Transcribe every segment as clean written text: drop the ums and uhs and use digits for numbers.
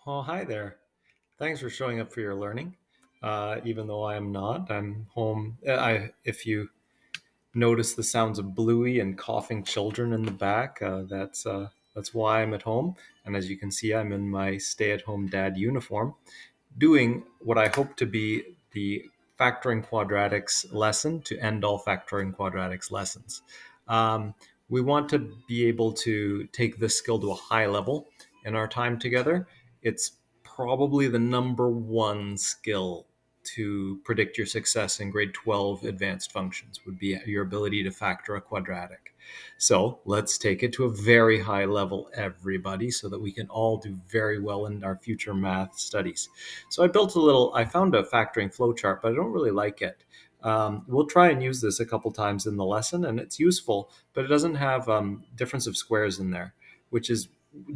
Oh, hi there. Thanks for showing up for your learning. Even though I am not, I'm home. If you notice the sounds of Bluey and coughing children in the back, that's why I'm at home. And as you can see, I'm in my stay-at-home dad uniform, doing what I hope to be the factoring quadratics lesson to end all factoring quadratics lessons. Um, we want to be able to take this skill to a high level in our time together. It's probably the number one skill to predict your success in grade 12 advanced functions would be your ability to factor a quadratic. So let's take it to a very high level, everybody, so that we can all do very well in our future math studies. So I found a factoring flowchart, but I don't really like it. We'll try and use this a couple times in the lesson, and it's useful, but it doesn't have difference of squares in there, which is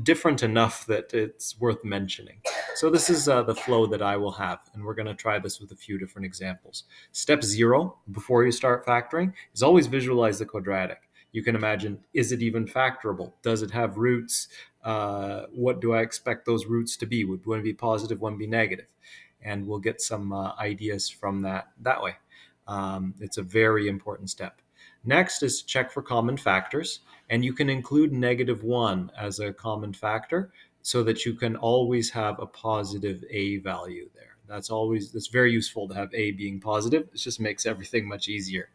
different enough that it's worth mentioning. So this is the flow that I will have, and we're going to try this with a few different examples. Step 0, before you start factoring, is always visualize the quadratic. You can imagine, is it even factorable? Does it have roots? What do I expect those roots to be? Would one be positive, one be negative? And we'll get some ideas from that way. It's a very important step. Next is check for common factors, and you can include -1 as a common factor so that you can always have a positive a value there. That's very useful to have a being positive. It just makes everything much easier.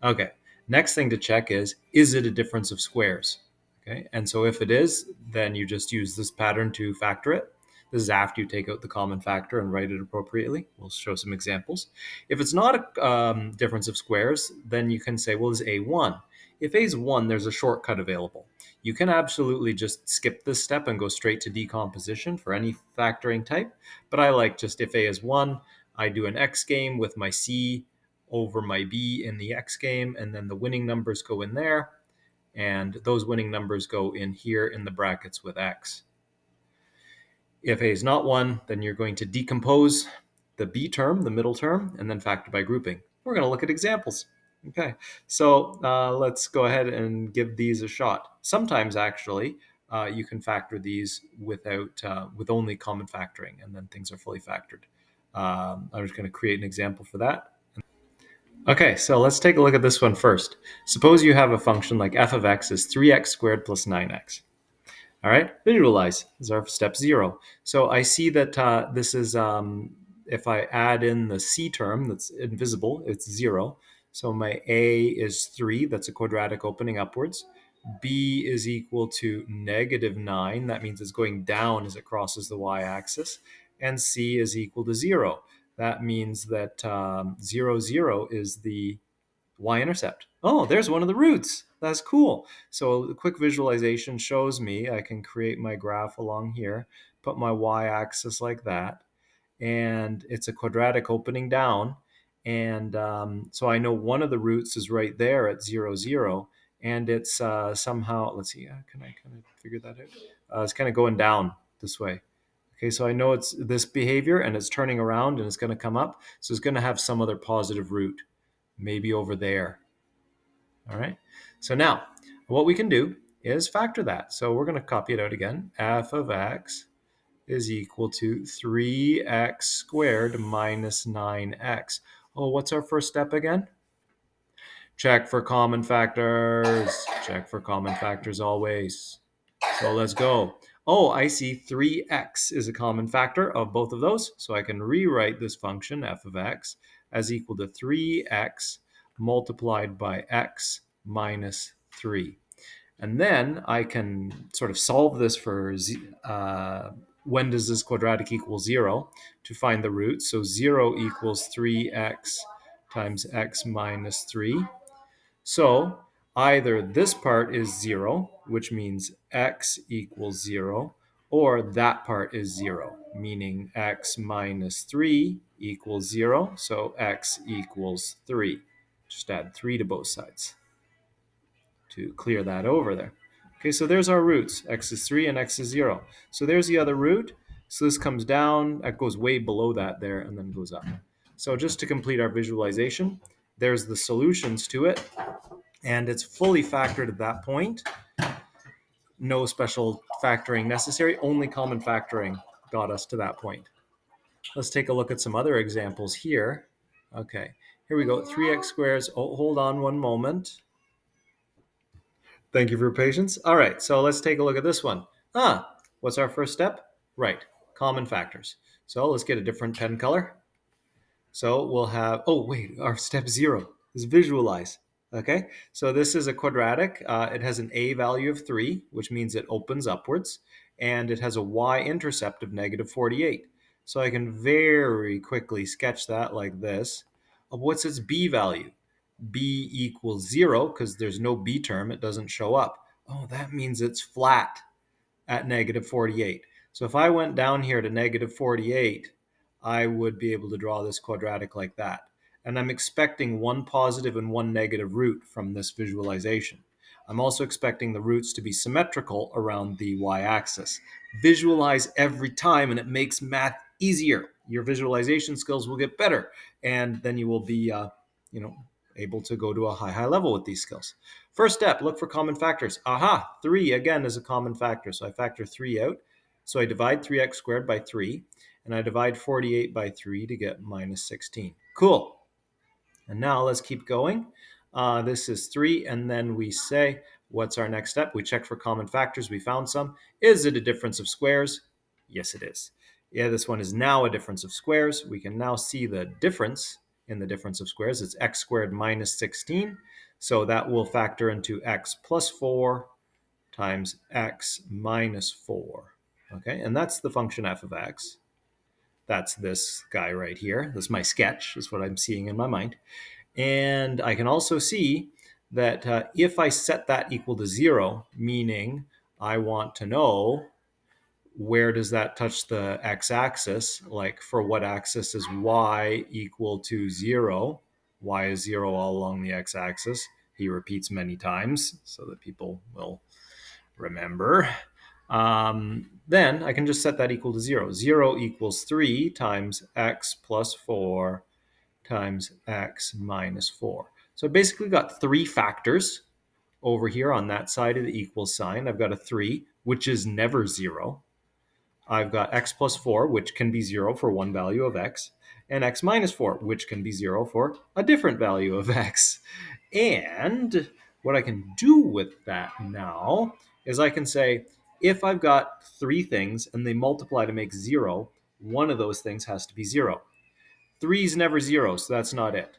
Okay. Next thing to check is it a difference of squares? Okay. And so if it is, then you just use this pattern to factor it. This is after you take out the common factor and write it appropriately. We'll show some examples. If it's not a difference of squares, then you can say, well, is A 1? If A is 1, there's a shortcut available. You can absolutely just skip this step and go straight to decomposition for any factoring type. But I like just if A is 1, I do an X game with my C over my B in the X game, and then the winning numbers go in there, and those winning numbers go in here in the brackets with X. If A is not 1, then you're going to decompose the B term, the middle term, and then factor by grouping. We're going to look at examples. Okay, so let's go ahead and give these a shot. Sometimes, actually, you can factor these with only common factoring, and then things are fully factored. I'm just going to create an example for that. Okay, so let's take a look at this one first. Suppose you have a function like f of x is 3x squared plus 9x. All right, visualize. This is our step 0. So I see that this is, if I add in the c term that's invisible, it's 0. So my a is 3. That's a quadratic opening upwards. B is equal to -9. That means it's going down as it crosses the y-axis. And C is equal to 0. That means that 0, 0 is the y-intercept. Oh, there's one of the roots. That's cool. So a quick visualization shows me I can create my graph along here, put my y-axis like that, and it's a quadratic opening down. And so I know one of the roots is right there at 0, 0. And it's somehow, let's see, can I kind of figure that out? It's kind of going down this way. Okay, so I know it's this behavior and it's turning around and it's going to come up. So it's going to have some other positive root, maybe over there. All right, so now what we can do is factor that. So we're going to copy it out again. F of x is equal to 3x squared minus 9x. Oh, what's our first step again? Check for common factors. Check for common factors always. So let's go. Oh, I see 3x is a common factor of both of those. So I can rewrite this function, f of x, as equal to 3x multiplied by x minus 3. And then I can sort of solve this for when does this quadratic equal 0 to find the root. So 0 equals 3x times x minus 3. So either this part is 0, which means x equals 0, or that part is 0, meaning x minus 3 equals 0, so x equals 3. Just add 3 to both sides to clear that over there. Okay, so there's our roots. X is 3 and x is 0. So there's the other root. So this comes down, that goes way below that there, and then goes up. So just to complete our visualization, there's the solutions to it, and it's fully factored at that point. No special factoring necessary, only common factoring got us to that point. Let's take a look at some other examples here. Okay, here we go. 3x squares. Oh, hold on one moment. Thank you for your patience. All right, so let's take a look at this one. What's our first step? Right, common factors. So let's get a different pen color. So we'll have, oh wait, our step 0 is visualize. Okay, so this is a quadratic. It has an a value of 3, which means it opens upwards, and it has a y-intercept of negative 48. So I can very quickly sketch that like this. What's its b value? B equals 0, because there's no b term, it doesn't show up. Oh, that means it's flat at negative 48. So if I went down here to negative 48, I would be able to draw this quadratic like that. And I'm expecting one positive and one negative root from this visualization. I'm also expecting the roots to be symmetrical around the y-axis. Visualize every time, and it makes math easier. Your visualization skills will get better, and then you will be, able to go to a high level with these skills. First step, look for common factors. Aha, 3 again is a common factor. So I factor 3 out. So I divide 3x squared by 3, and I divide 48 by 3 to get minus 16. Cool. And now let's keep going. This is 3, and then we say, what's our next step? We check for common factors. We found some. Is it a difference of squares? Yes, it is. Yeah, this one is now a difference of squares. We can now see the difference in the difference of squares. It's x squared minus 16. So that will factor into x plus 4 times x minus 4. Okay, and that's the function f of x. That's this guy right here. This is my sketch, is what I'm seeing in my mind. And I can also see that if I set that equal to 0, meaning I want to know where does that touch the x-axis, like for what axis is y equal to 0? Y is 0 all along the x-axis. He repeats many times so that people will remember. Then I can just set that equal to 0. 0 equals 3 times x plus 4 times x minus 4. So I basically got 3 factors over here on that side of the equal sign. I've got a 3, which is never 0. I've got x plus 4, which can be 0 for one value of x, and x minus 4, which can be 0 for a different value of x. And what I can do with that now is I can say, if I've got 3 things and they multiply to make 0, one of those things has to be 0. 3 is never 0, so that's not it.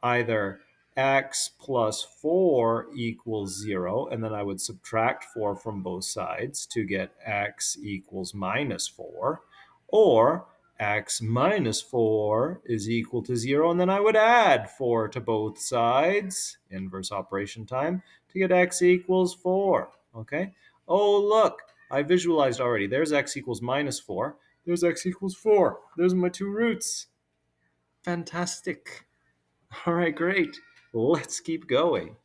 Either x plus 4 equals 0, and then I would subtract 4 from both sides to get x equals minus 4, or x minus 4 is equal to 0, and then I would add 4 to both sides, inverse operation time, to get x equals 4, okay? Oh, look, I visualized already. There's x equals minus 4. There's x equals 4. There's my 2 roots. Fantastic. All right, great. Let's keep going.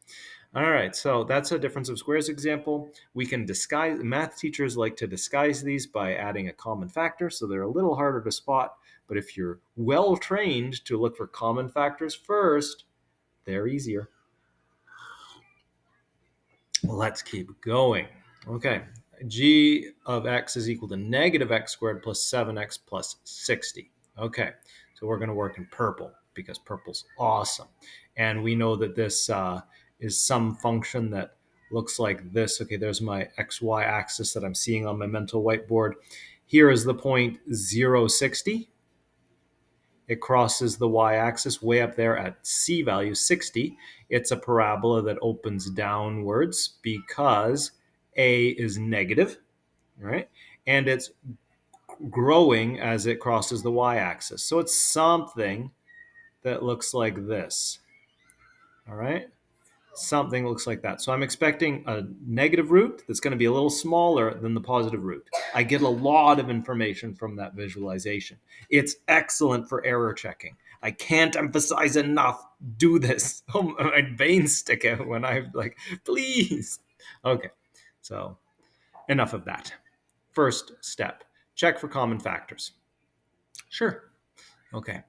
All right, so that's a difference of squares example. We can disguise, math teachers like to disguise these by adding a common factor, so they're a little harder to spot. But if you're well trained to look for common factors first, they're easier. Let's keep going. Okay, g of x is equal to negative x squared plus 7x plus 60. Okay, so we're going to work in purple because purple's awesome. And we know that this is some function that looks like this. Okay, there's my xy axis that I'm seeing on my mental whiteboard. Here is the point 0, 60. It crosses the y-axis way up there at c value 60. It's a parabola that opens downwards because a is negative, right? And it's growing as it crosses the y-axis. So it's something that looks like this, all right? Something looks like that. So I'm expecting a negative root that's going to be a little smaller than the positive root. I get a lot of information from that visualization. It's excellent for error checking. I can't emphasize enough. Do this. Oh, my veins stick out when I'm like, please. Okay, so enough of that. First step, check for common factors. Sure. Okay,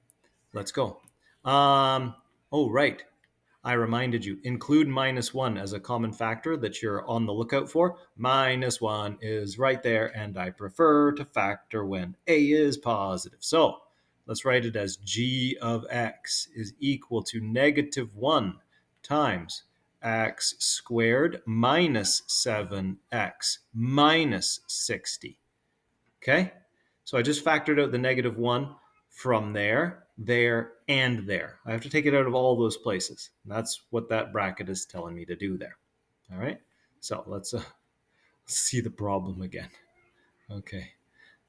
let's go. Oh, right. I reminded you, include -1 as a common factor that you're on the lookout for. -1 is right there, and I prefer to factor when a is positive. So let's write it as g of x is equal to -1 times x squared minus 7x minus 60. Okay? So I just factored out the -1 from there, there, and there. I have to take it out of all those places. And that's what that bracket is telling me to do there. All right? So let's see the problem again. Okay.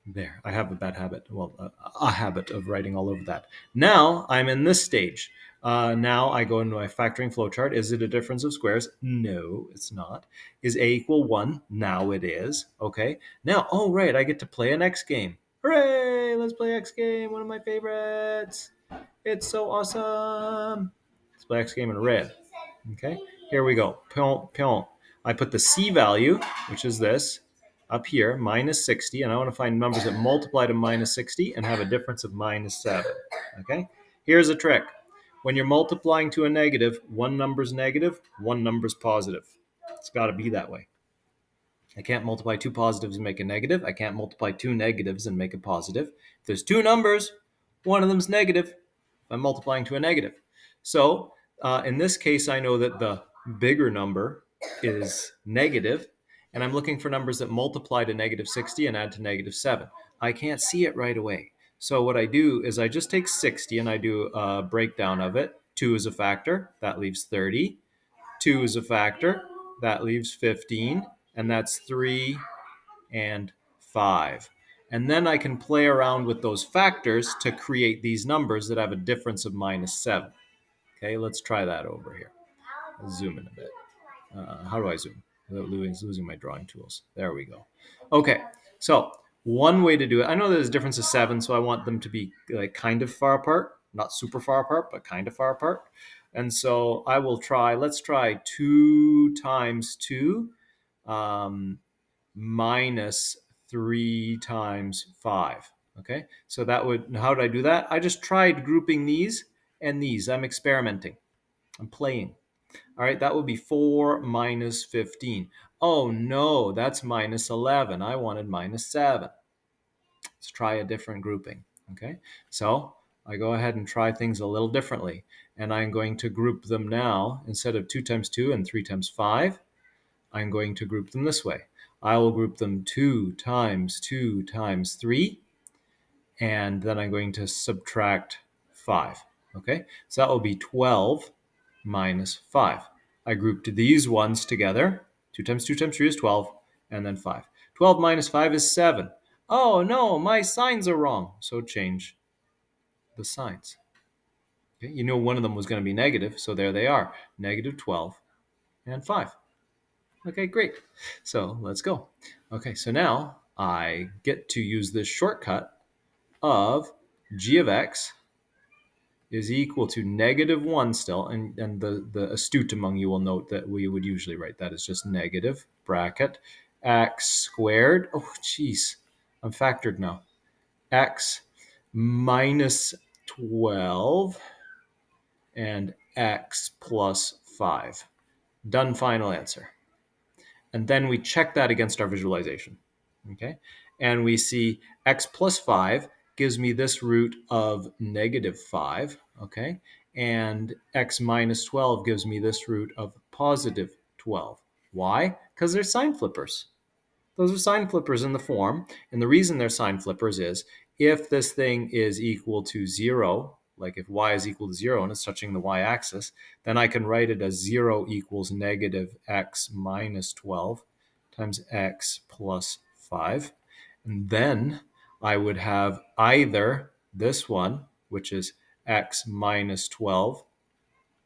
There, I have a bad habit. Well, a habit of writing all over that. Now I'm in this stage. Now I go into my factoring flowchart. Is it a difference of squares? No, it's not. Is a equal 1? Now it is. Okay. Now, oh, right, I get to play an X game. Hooray! Let's play X game, one of my favorites. It's so awesome. Let's play X game in red. Okay, here we go. Pion, pion. I put the C value, which is this, up here, -60, and I want to find numbers that multiply to -60 and have a difference of -7. Okay, here's a trick. When you're multiplying to a negative, one number's negative, one number's positive. It's got to be that way. I can't multiply two positives and make a negative. I can't multiply two negatives and make a positive. If there's two numbers, one of them's negative. If I'm multiplying to a negative. So in this case, I know that the bigger number is negative, and I'm looking for numbers that multiply to -60 and add to -7. I can't see it right away. So what I do is I just take 60 and I do a breakdown of it. 2 is a factor, that leaves 30. 2 is a factor, that leaves 15, and that's 3 and 5. And then I can play around with those factors to create these numbers that have a difference of -7. Okay, let's try that over here. I'll zoom in a bit. How do I zoom? Without losing my drawing tools. There we go. Okay, so one way to do it, I know there's a difference of 7, so I want them to be like kind of far apart, not super far apart, but kind of far apart. And so I will try, let's try 2 times 2 minus 3 times 5. Okay, so that would, how did I do that? I just tried grouping these and these. I'm experimenting. I'm playing. All right, that would be 4 minus 15. Oh no, that's minus 11. I wanted -7. Let's try a different grouping. Okay, so I go ahead and try things a little differently. And I'm going to group them now. Instead of 2 times 2 and 3 times 5, I'm going to group them this way. I will group them 2 times 2 times 3, and then I'm going to subtract 5. Okay, so that will be 12 minus 5. I grouped these ones together. 2 times 2 times 3 is 12, and then 5. 12 minus 5 is 7. Oh no, my signs are wrong. So change the signs. Okay, you know one of them was going to be negative, so there they are. -12 and 5. Okay, great. So let's go. Okay, so now I get to use this shortcut of g of x is equal to -1 still. And the astute among you will note that we would usually write that as just negative bracket x squared. Oh, geez. I'm factored now. X minus 12 and x plus 5. Done, final answer. And then we check that against our visualization. Okay, and we see x plus 5 gives me this root of -5. Okay, and x minus 12 gives me this root of +12. Why? Because they're sign flippers. Those are sign flippers in the form. And the reason they're sign flippers is if this thing is equal to 0, like if y is equal to 0 and it's touching the y-axis, then I can write it as 0 equals -x minus 12 times x plus 5. And then I would have either this one, which is x minus 12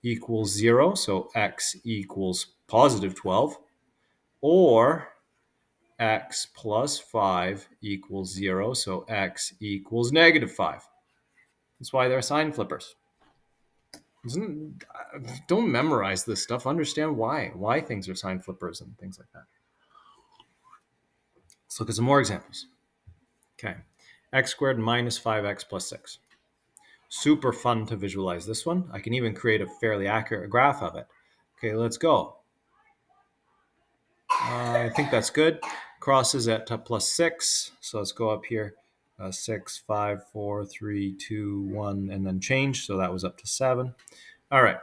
equals 0, so x equals +12, or x plus 5 equals 0, so x equals -5. That's why they're sign flippers. Don't memorize this stuff. Understand why things are sign flippers and things like that. Let's look at some more examples. Okay, x squared minus 5x plus 6. Super fun to visualize this one. I can even create a fairly accurate graph of it. Okay, let's go. I think that's good. Crosses at plus 6. So let's go up here. 6, 5, 4, 3, 2, 1, and then change. So that was up to 7. All right.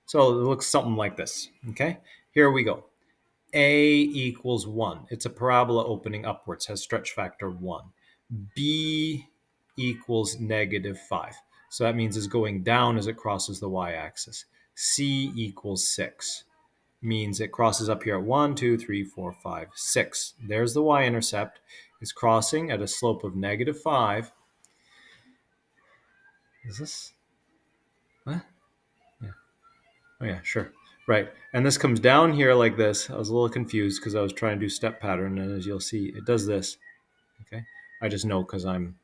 So it looks something like this. Okay, here we go. A equals 1. It's a parabola opening upwards, has stretch factor 1. B equals -5. So that means it's going down as it crosses the y-axis. C equals 6. Means it crosses up here at 1, 2, 3, 4, 5, 6. There's the y-intercept. It's crossing at a slope of -5. Is this? What? Yeah. Oh, yeah, sure. Right. And this comes down here like this. I was a little confused because I was trying to do step pattern. And as you'll see, it does this. Okay. I just know because I'm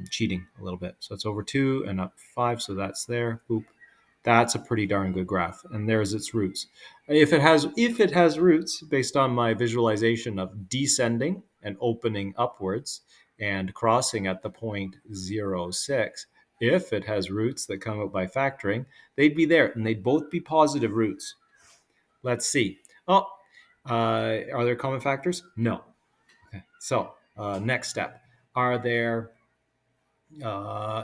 cheating a little bit. So it's over 2 and up 5. So that's there. Boop. That's a pretty darn good graph. And there's its roots. If it has roots based on my visualization of descending and opening upwards and crossing at the point 0.06, if it has roots that come out by factoring, they'd be there and they'd both be positive roots. Let's see. Oh, are there common factors? No. Okay. So next step. Are there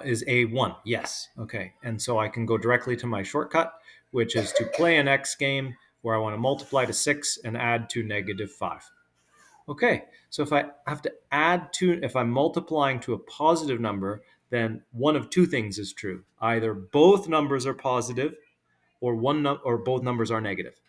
is A1? Yes. Okay. And so I can go directly to my shortcut, which is to play an X game where I want to multiply to 6 and add to -5. Okay. So if I have to add to, if I'm multiplying to a positive number, then one of two things is true. Either both numbers are positive or or both numbers are negative.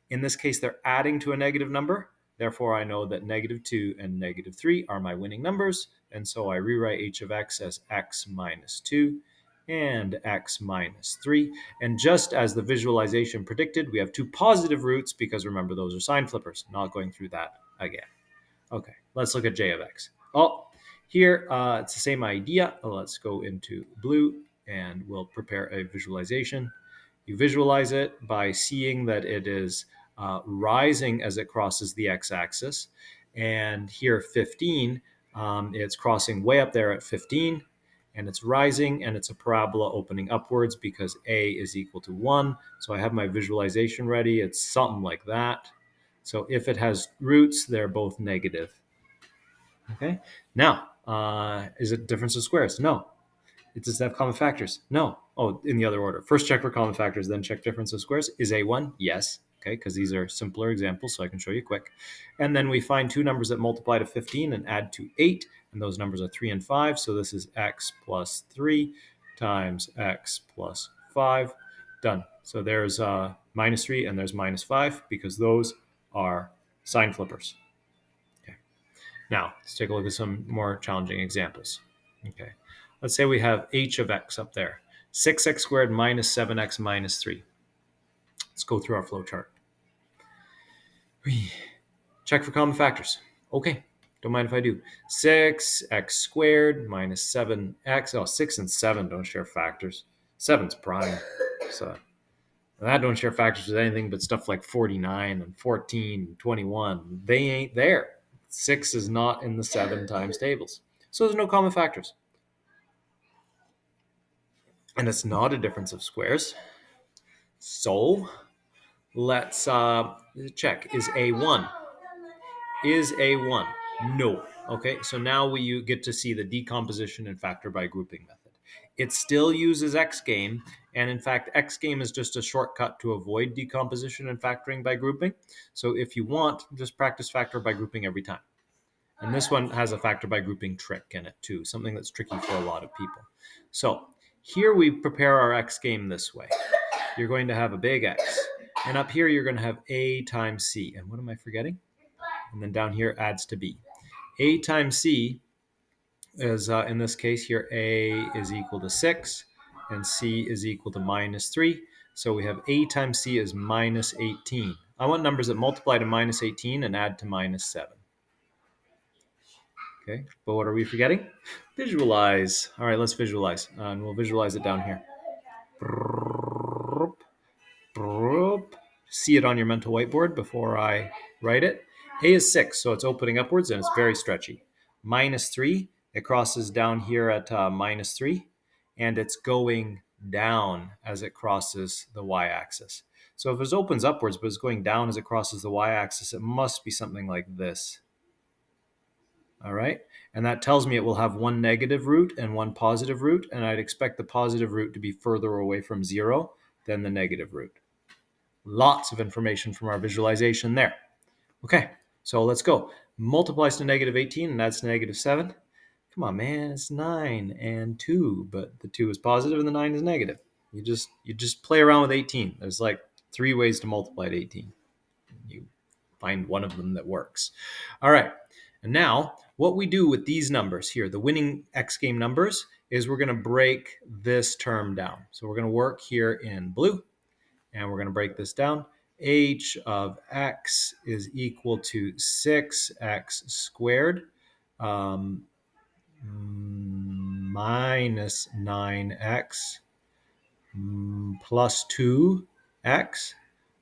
In this case, they're adding to a negative number. Therefore, I know that -2 and -3 are my winning numbers. And so I rewrite h of x as x minus 2 and x minus 3. And just as the visualization predicted, we have two positive roots because remember, those are sign flippers. Not going through that again. Okay, let's look at j of x. Oh, here it's the same idea. Let's go into blue and we'll prepare a visualization. You visualize it by seeing that it is rising as it crosses the x-axis. And here 15, it's crossing way up there at 15, and it's rising, and it's a parabola opening upwards because a is equal to 1. So I have my visualization ready. It's something like that. So if it has roots, they're both negative. Okay. Now, is it difference of squares? No. Does it have common factors? No. Oh, in the other order. First check for common factors, then check difference of squares. Is A1? Yes. Okay, because these are simpler examples, so I can show you quick. And then we find two numbers that multiply to 15 and add to 8, and those numbers are 3 and 5. So this is x plus 3 times x plus 5. Done. So there's -3 and there's -5 because those are sign flippers. Okay. Now, let's take a look at some more challenging examples. Okay. Let's say we have h of x up there. 6x squared minus 7x minus 3. Let's go through our flow chart. Check for common factors. Okay, don't mind if I do. 6x squared minus 7x. Oh, 6 and 7 don't share factors. 7's prime. So that don't share factors with anything but stuff like 49 and 14 and 21. They ain't there. 6 is not in the 7 times tables. So there's no common factors. And it's not a difference of squares. So let's check. Is A1? Is A1? No. Okay, so now we get to see the decomposition and factor by grouping method. It still uses X-game, and in fact, X-game is just a shortcut to avoid decomposition and factoring by grouping. So if you want, just practice factor by grouping every time. And this one has a factor by grouping trick in it too, something that's tricky for a lot of people. So here we prepare our X-game this way. You're going to have a big X. And up here, you're going to have A times C. And what am I forgetting? And then down here adds to B. A times C is, in this case here, A is equal to 6 and C is equal to -3. So we have A times C is -18. I want numbers that multiply to -18 and add to -7. Okay, but what are we forgetting? Visualize. All right, let's visualize. And we'll visualize it down here. See it on your mental whiteboard before I write it. A is 6, so it's opening upwards and it's very stretchy. -3, it crosses down here at -3. and it's going down as it crosses the y-axis. So if it opens upwards but it's going down as it crosses the y-axis, it must be something like this. All right, and that tells me it will have one negative root and one positive root, and I'd expect the positive root to be further away from 0 than the negative root. Lots of information from our visualization there. Okay, so let's go. Multiplies to negative 18 and adds to negative 7. Come on, man, it's 9 and 2, but the 2 is positive and the 9 is negative. You just play around with 18. There's like 3 ways to multiply to 18. You find one of them that works. All right, and now what we do with these numbers here, the winning X game numbers, is we're going to break this term down. So we're going to work here in blue, and we're going to break this down. H of x is equal to 6x squared minus 9x plus 2x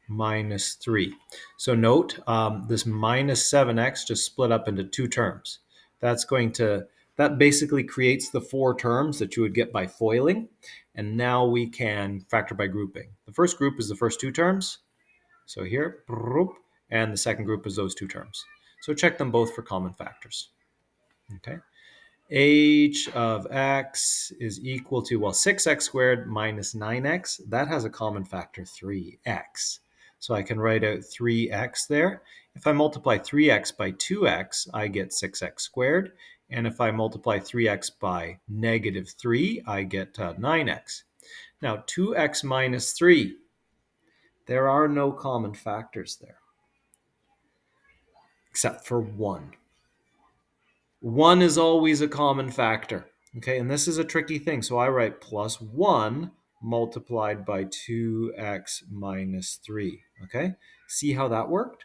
minus 3. So note this minus 7x just split up into two terms. That basically creates the four terms that you would get by foiling. And now we can factor by grouping. The first group is the first two terms. So here, and the second group is those two terms. So check them both for common factors. Okay. H of x is equal to, 6x squared minus 9x. That has a common factor, 3x. So I can write out 3x there. If I multiply 3x by 2x, I get 6x squared. And if I multiply 3x by negative 3, I get 9x. Now, 2x minus 3, there are no common factors there, except for 1. 1 is always a common factor. Okay, and this is a tricky thing. So I write plus 1 multiplied by 2x minus 3. Okay, see how that worked?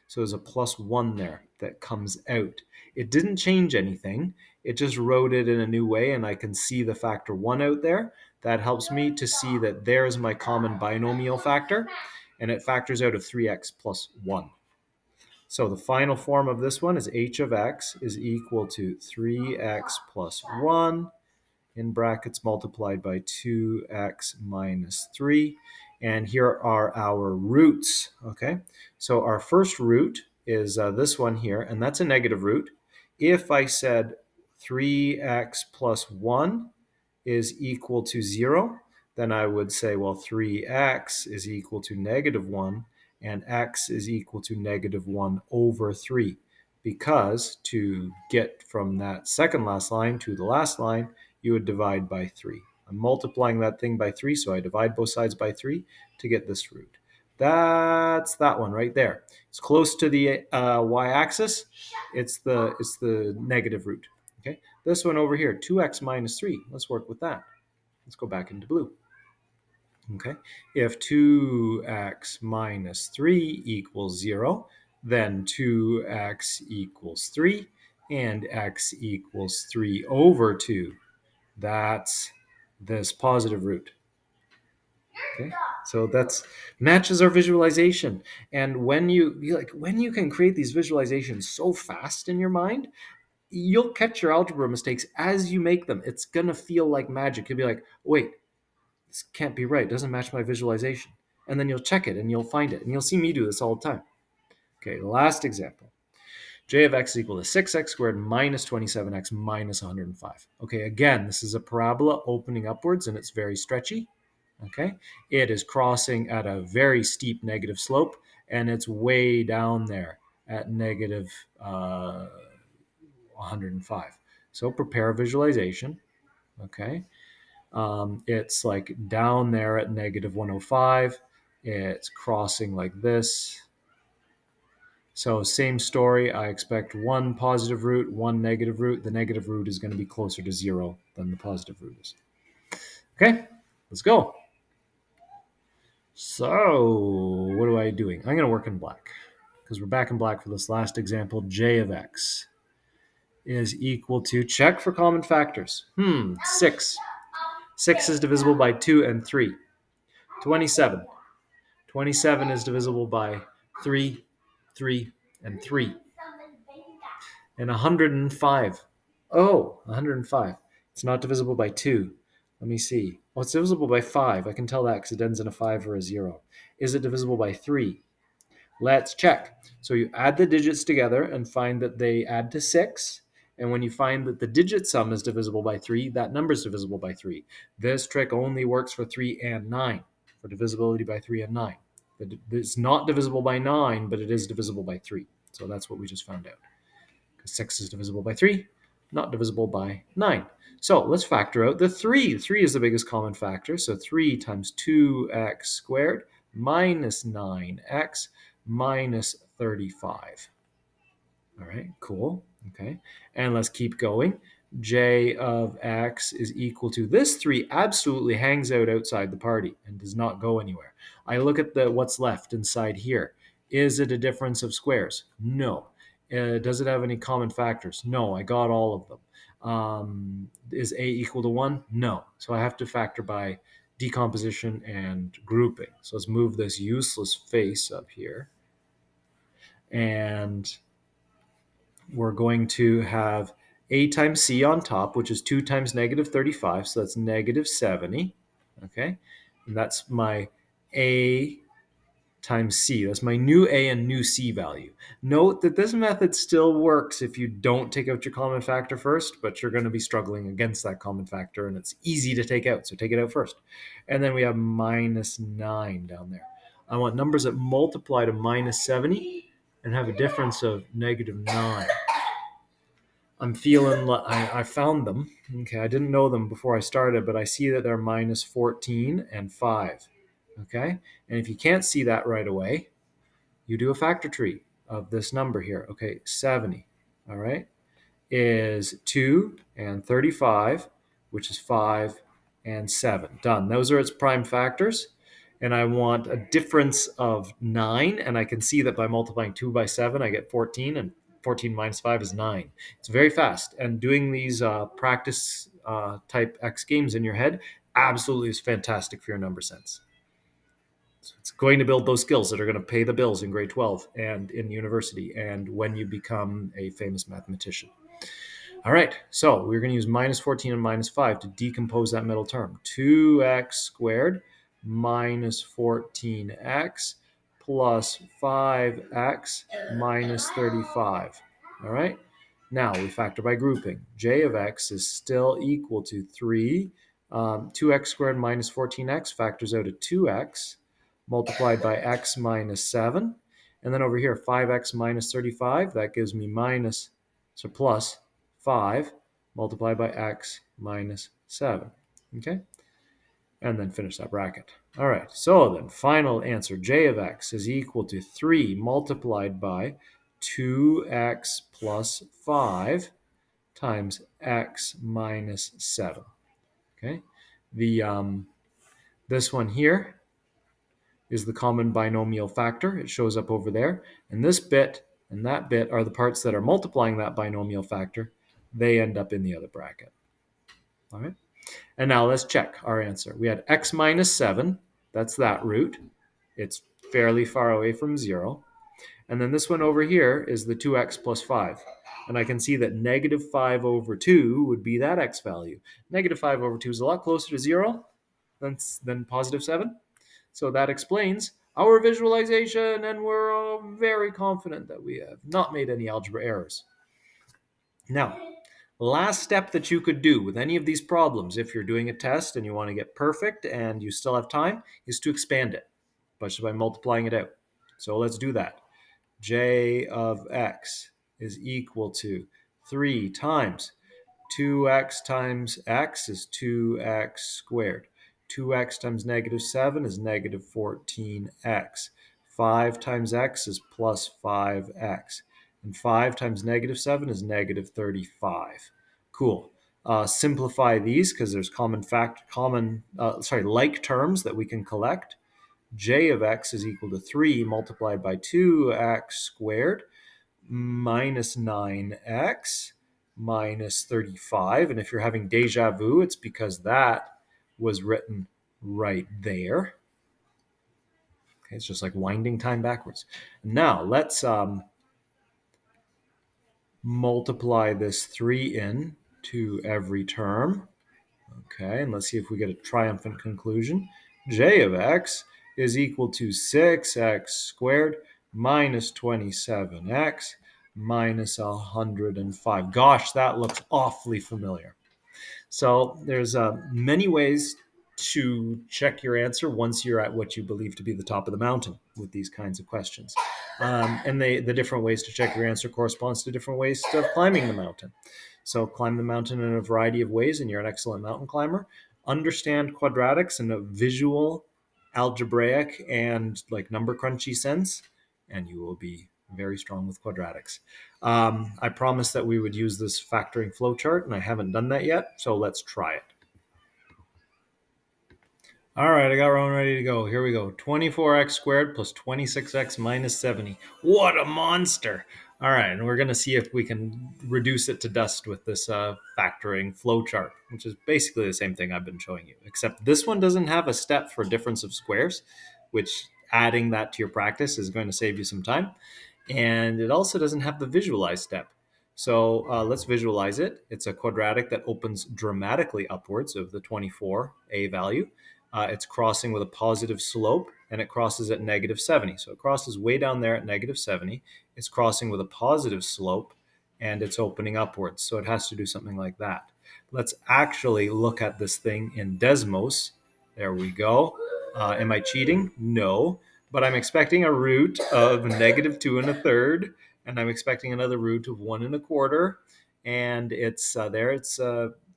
So there's a plus 1 there that comes out. It didn't change anything. It just wrote it in a new way, and I can see the factor 1 out there. That helps me to see that there's my common binomial factor, and it factors out of 3x plus 1. So the final form of this one is h of x is equal to 3x plus 1 in brackets multiplied by 2x minus 3. And here are our roots, okay? So our first root is this one here, and that's a negative root. If I said 3x plus 1 is equal to 0, then I would say, 3x is equal to negative 1, and x is equal to negative 1 over 3. Because to get from that second last line to the last line, you would divide by 3. I'm multiplying that thing by 3, so I divide both sides by 3 to get this root. That's that one right there. It's close to the y-axis. It's the negative root. Okay. This one over here, 2x minus 3. Let's work with that. Let's go back into blue. Okay. If 2x minus 3 equals 0, then 2x equals 3, and x equals 3 over 2. That's this positive root. Okay, so that's matches our visualization. And when you can create these visualizations so fast in your mind, you'll catch your algebra mistakes as you make them. It's gonna feel like magic. You'll be like, wait, this can't be right. It doesn't match my visualization. And then you'll check it and you'll find it. And you'll see me do this all the time. Okay, last example. J of x is equal to 6x squared minus 27x minus 105. Okay, again, this is a parabola opening upwards and it's very stretchy. Okay, it is crossing at a very steep negative slope and it's way down there at negative 105. So prepare a visualization. Okay, it's like down there at negative 105. It's crossing like this. So same story, I expect one positive root, one negative root. The negative root is going to be closer to 0 than the positive root is. Okay, let's go. So what am I doing? I'm going to work in black because we're back in black for this last example. J of x is equal to, check for common factors. 6. 6 is divisible by 2 and 3. 27. 27 is divisible by 3, 3, and 3. And 105. Oh, 105. It's not divisible by 2. Let me see. Oh, it's divisible by 5. I can tell that because it ends in a 5 or a 0. Is it divisible by 3? Let's check. So you add the digits together and find that they add to 6. And when you find that the digit sum is divisible by 3, that number is divisible by 3. This trick only works for 3 and 9, for divisibility by 3 and 9. It's not divisible by 9, but it is divisible by 3. So that's what we just found out. Because 6 is divisible by 3, not divisible by 9. So let's factor out the 3. 3 is the biggest common factor. So 3 times 2x squared minus 9x minus 35. All right, cool. Okay, and let's keep going. J of x is equal to, this 3 absolutely hangs out outside the party and does not go anywhere. I look at what's left inside here. Is it a difference of squares? No. Does it have any common factors? No, I got all of them. Is a equal to 1? No. So I have to factor by decomposition and grouping. So let's move this useless face up here. And we're going to have a times c on top, which is 2 times negative 35, so that's negative 70, okay? And that's my a times c. That's my new a and new c value. Note that this method still works if you don't take out your common factor first, but you're going to be struggling against that common factor, and it's easy to take out, so take it out first. And then we have minus 9 down there. I want numbers that multiply to minus 70 and have a difference of negative 9. I'm feeling like I found them. Okay, I didn't know them before I started, but I see that they're minus 14 and 5. Okay, and if you can't see that right away, you do a factor tree of this number here. Okay, 70. All right, is 2 and 35, which is 5 and 7. Done. Those are its prime factors. And I want a difference of 9. And I can see that by multiplying 2 by 7, I get 14. And 14 minus 5 is 9. It's very fast. And doing these practice type X games in your head absolutely is fantastic for your number sense. So it's going to build those skills that are going to pay the bills in grade 12 and in university and when you become a famous mathematician. All right, so we're going to use minus 14 and minus 5 to decompose that middle term. 2x squared minus 14x plus 5x minus 35. All right, now we factor by grouping. J of x is still equal to 3. 2x squared minus 14x factors out at 2x multiplied by x minus 7. And then over here, 5x minus 35, that gives me minus, so plus 5 multiplied by x minus 7. Okay? And then finish that bracket. All right, so then final answer, j of x is equal to 3 multiplied by 2x plus 5 times x minus 7. Okay? This one here is the common binomial factor. It shows up over there. And this bit and that bit are the parts that are multiplying that binomial factor. They end up in the other bracket. All right. And now let's check our answer. We had x minus 7. That's that root. It's fairly far away from 0. And then this one over here is the 2x plus 5. And I can see that negative 5 over 2 would be that x value. Negative 5 over 2 is a lot closer to 0 than positive 7. So that explains our visualization, and we're very confident that we have not made any algebra errors. Now, last step that you could do with any of these problems, if you're doing a test and you want to get perfect and you still have time, is to expand it, but just by multiplying it out. So let's do that. J of x is equal to 3 times 2x times x is 2x squared. 2x times negative 7 is negative 14x. 5 times x is plus 5x. And 5 times negative 7 is negative 35. Cool. Simplify these because there's like terms that we can collect. J of x is equal to 3 multiplied by 2x squared minus 9x minus 35. And if you're having deja vu, it's because that was written right there. Okay, it's just like winding time backwards. Now let's multiply this 3 in to every term. Okay, and let's see if we get a triumphant conclusion. J of x is equal to 6x squared minus 27x minus 105. Gosh, that looks awfully familiar. So there's many ways to check your answer once you're at what you believe to be the top of the mountain with these kinds of questions. And the different ways to check your answer corresponds to different ways of climbing the mountain. So climb the mountain in a variety of ways, and you're an excellent mountain climber. Understand quadratics in a visual, algebraic, and like number crunchy sense, and you will be very strong with quadratics. I promised that we would use this factoring flowchart, and I haven't done that yet, so let's try it. All right, I got one ready to go. Here we go. 24x squared plus 26x minus 70. What a monster! All right, and we're going to see if we can reduce it to dust with this factoring flowchart, which is basically the same thing I've been showing you, except this one doesn't have a step for difference of squares, which adding that to your practice is going to save you some time. And it also doesn't have the visualize step. So let's visualize it. It's a quadratic that opens dramatically upwards of the 24a value. It's crossing with a positive slope, and it crosses at negative 70. So it crosses way down there at negative 70. It's crossing with a positive slope, and it's opening upwards. So it has to do something like that. Let's actually look at this thing in Desmos. There we go. Am I cheating? No. But I'm expecting a root of negative 2 1/3, and I'm expecting another root of 1 1/4. And it's there. It's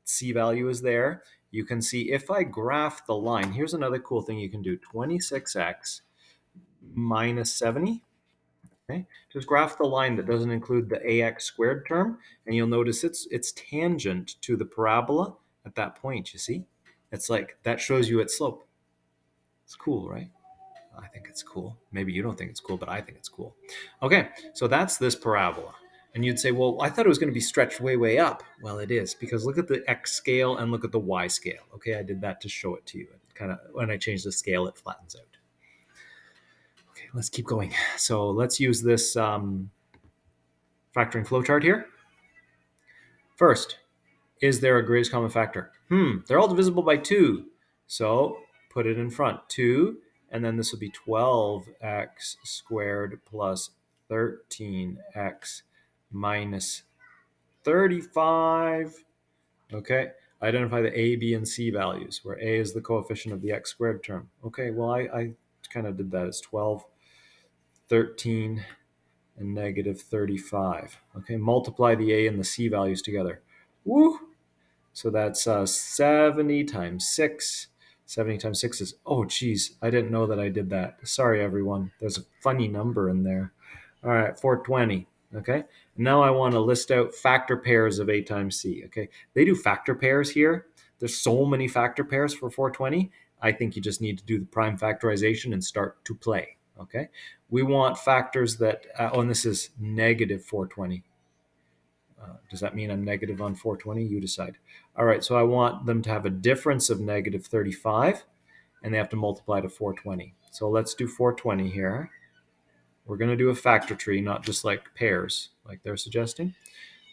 C value is there. You can see if I graph the line, here's another cool thing you can do. 26x minus 70. Okay, just graph the line that doesn't include the ax squared term, and you'll notice it's tangent to the parabola at that point, you see? It's like, that shows you its slope. It's cool, right? I think it's cool. Maybe you don't think it's cool, but I think it's cool. Okay, so that's this parabola. And you'd say, well, I thought it was going to be stretched way, way up. Well, it is, because look at the x scale and look at the y scale. Okay, I did that to show it to you. It kind of, when I change the scale, it flattens out. Okay, let's keep going. So let's use this factoring flowchart here. First, is there a greatest common factor? They're all divisible by 2. So put it in front. 2, and then this will be 12x squared plus 13x minus 35. Okay, identify the a, b, and c values, where a is the coefficient of the x squared term. Okay, well, I kind of did that. It's 12, 13, and negative 35. Okay, multiply the a and the c values together. Woo! So that's 70 times 6. 70 times 6 is, oh, geez, I didn't know that I did that. Sorry, everyone. There's a funny number in there. All right, 420. Okay, now I want to list out factor pairs of A times C. Okay, they do factor pairs here. There's so many factor pairs for 420. I think you just need to do the prime factorization and start to play. Okay, we want factors that, oh, and this is negative 420. Does that mean I'm negative on 420? You decide. All right, so I want them to have a difference of negative 35, and they have to multiply to 420. So let's do 420 here. We're going to do a factor tree, not just like pairs, like they're suggesting.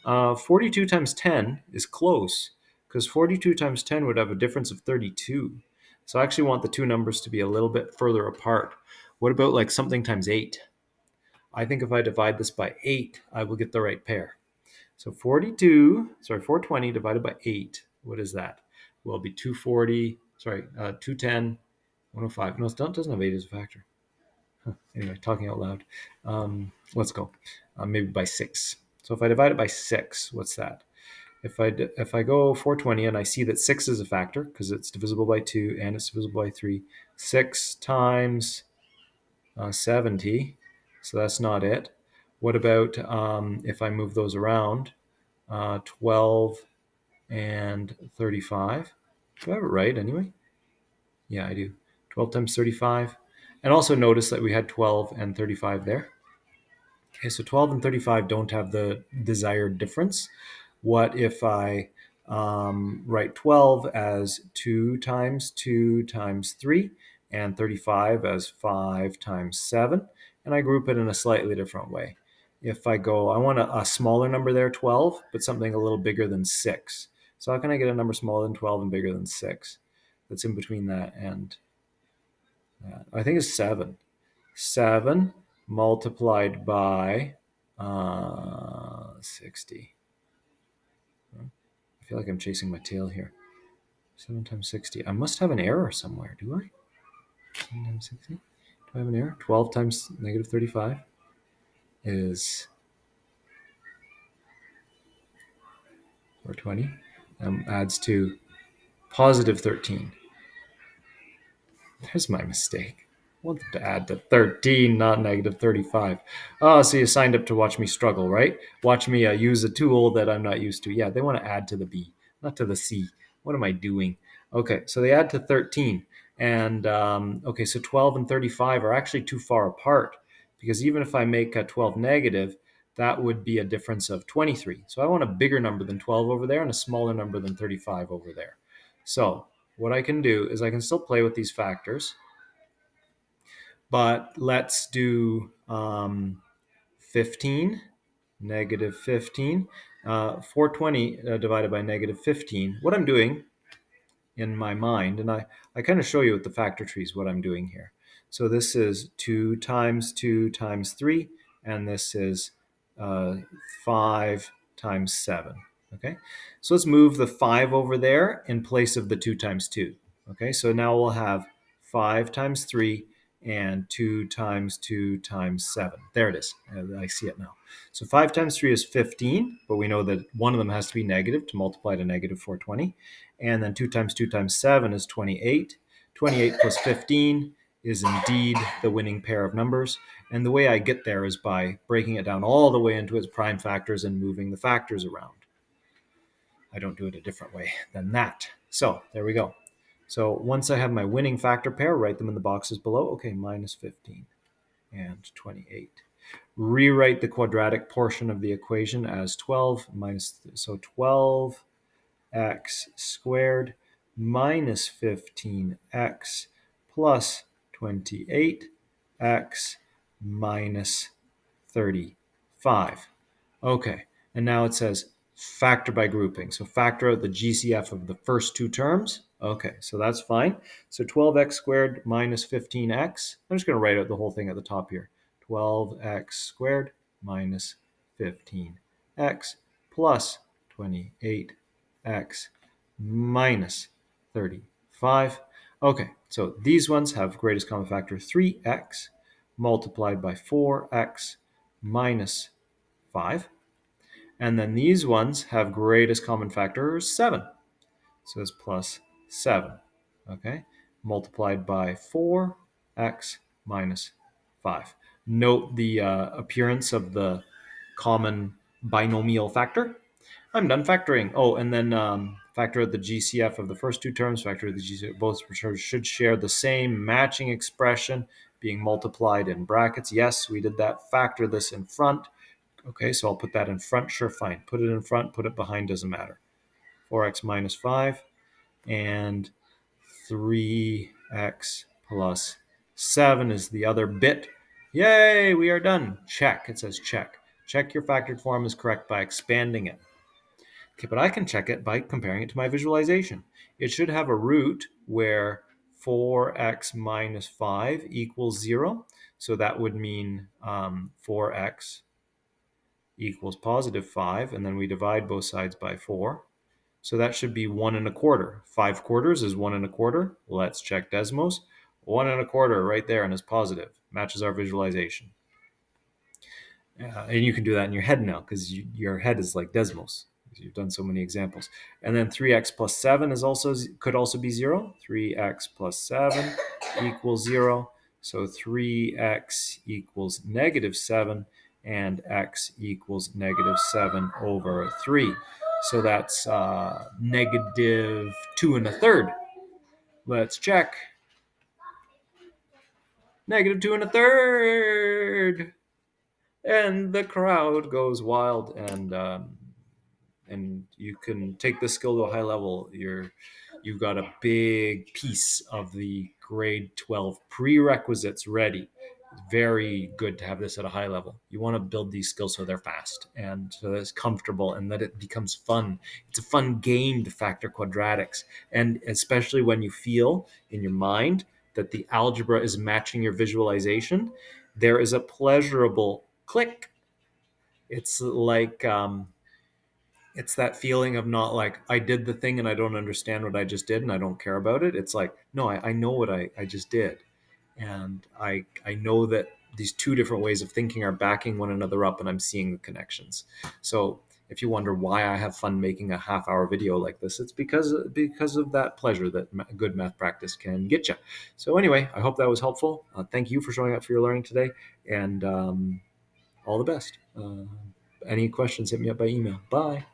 42 times 10 is close, because 42 times 10 would have a difference of 32. So I actually want the two numbers to be a little bit further apart. What about like something times 8? I think if I divide this by 8, I will get the right pair. So 420 divided by 8, what is that? Will be 210, 105. No, it doesn't have 8 as a factor. Anyway, talking out loud. Let's go. Maybe by 6. So if I divide it by 6, what's that? If I go 420 and I see that 6 is a factor, because it's divisible by 2 and it's divisible by 3, 6 times 70. So that's not it. What about if I move those around? 12 and 35. Do I have it right anyway? Yeah, I do. 12 times 35. And also notice that we had 12 and 35 there. Okay, so 12 and 35 don't have the desired difference. What if I write 12 as 2 times 2 times 3 and 35 as 5 times 7, and I group it in a slightly different way? If I go, I want a smaller number there, 12, but something a little bigger than 6. So how can I get a number smaller than 12 and bigger than 6? That's in between that and that. I think it's 7. 7 multiplied by 60. I feel like I'm chasing my tail here. 7 times 60. I must have an error somewhere, do I? 7 times 60? Do I have an error? 12 times negative 35 is 420. Adds to positive 13. There's my mistake. I wanted to add to 13, not negative 35. Oh, so you signed up to watch me struggle, right? Watch me use a tool that I'm not used to. Yeah, they want to add to the B, not to the C. What am I doing? Okay, so they add to 13. And okay, so 12 and 35 are actually too far apart because even if I make a 12 negative, that would be a difference of 23. So I want a bigger number than 12 over there and a smaller number than 35 over there. So what I can do is I can still play with these factors, but let's do 15, negative 15, 420 divided by negative 15. What I'm doing in my mind, and I kind of show you with the factor trees what I'm doing here. So this is 2 times 2 times 3, and this is 5 times 7. Okay, so let's move the 5 over there in place of the 2 times 2. Okay, so now we'll have 5 times 3 and 2 times 2 times 7. There it is. I see it now. So 5 times 3 is 15, but we know that one of them has to be negative to multiply to negative 420. And then 2 times 2 times 7 is 28. 28 plus 15 is indeed the winning pair of numbers. And the way I get there is by breaking it down all the way into its prime factors and moving the factors around. I don't do it a different way than that. So there we go. So once I have my winning factor pair, write them in the boxes below. Okay, minus 15 and 28. Rewrite the quadratic portion of the equation as 12 minus, so 12 x squared minus 15x plus 28x minus 35. Okay, and now it says factor by grouping. So factor out the GCF of the first two terms. Okay, so that's fine. So 12x squared minus 15x. I'm just going to write out the whole thing at the top here. 12x squared minus 15x plus 28x minus 35. Okay, so these ones have greatest common factor 3x multiplied by 4x minus 5. And then these ones have greatest common factor 7. So it's plus 7. Okay, multiplied by 4x minus 5. Note the appearance of the common binomial factor. I'm done factoring. Oh, and then factor out the GCF of the first two terms, factor out the GCF. Both should share the same matching expression being multiplied in brackets. Yes, we did that. Factor this in front. Okay, so I'll put that in front. Sure, fine. Put it in front, put it behind, doesn't matter. 4x minus 5 and 3x plus 7 is the other bit. Yay, we are done. Check. It says check. Check your factored form is correct by expanding it. Okay, but I can check it by comparing it to my visualization. It should have a root where 4x minus 5 equals 0. So that would mean 4x equals positive 5, and then we divide both sides by 4. So that should be 1 1/4. 5 quarters is 1 1/4. Let's check Desmos. 1 1/4 right there and is positive. Matches our visualization. And you can do that in your head now because your head is like Desmos. You've done so many examples. And then 3x plus 7 is also could also be 0. 3x plus 7 equals 0. So 3x equals negative 7 and x equals negative 7 over 3. So that's negative 2 1/3. Let's check. Negative 2 1/3. And the crowd goes wild, and you can take this skill to a high level. You've got a big piece of the grade 12 prerequisites ready. very good to have this at a high level. You want to build these skills so they're fast and so that it's comfortable and that it becomes fun. It's a fun game to factor quadratics. And especially when you feel in your mind that the algebra is matching your visualization, there is a pleasurable click. It's like, it's that feeling of not like I did the thing and I don't understand what I just did and I don't care about it. It's like, no, I know what I just did. And I know that these two different ways of thinking are backing one another up and I'm seeing the connections. So if you wonder why I have fun making a half-hour video like this, it's because of that pleasure that good math practice can get you. So anyway, I hope that was helpful. Thank you for showing up for your learning today, and all the best. Any questions, hit me up by email. Bye.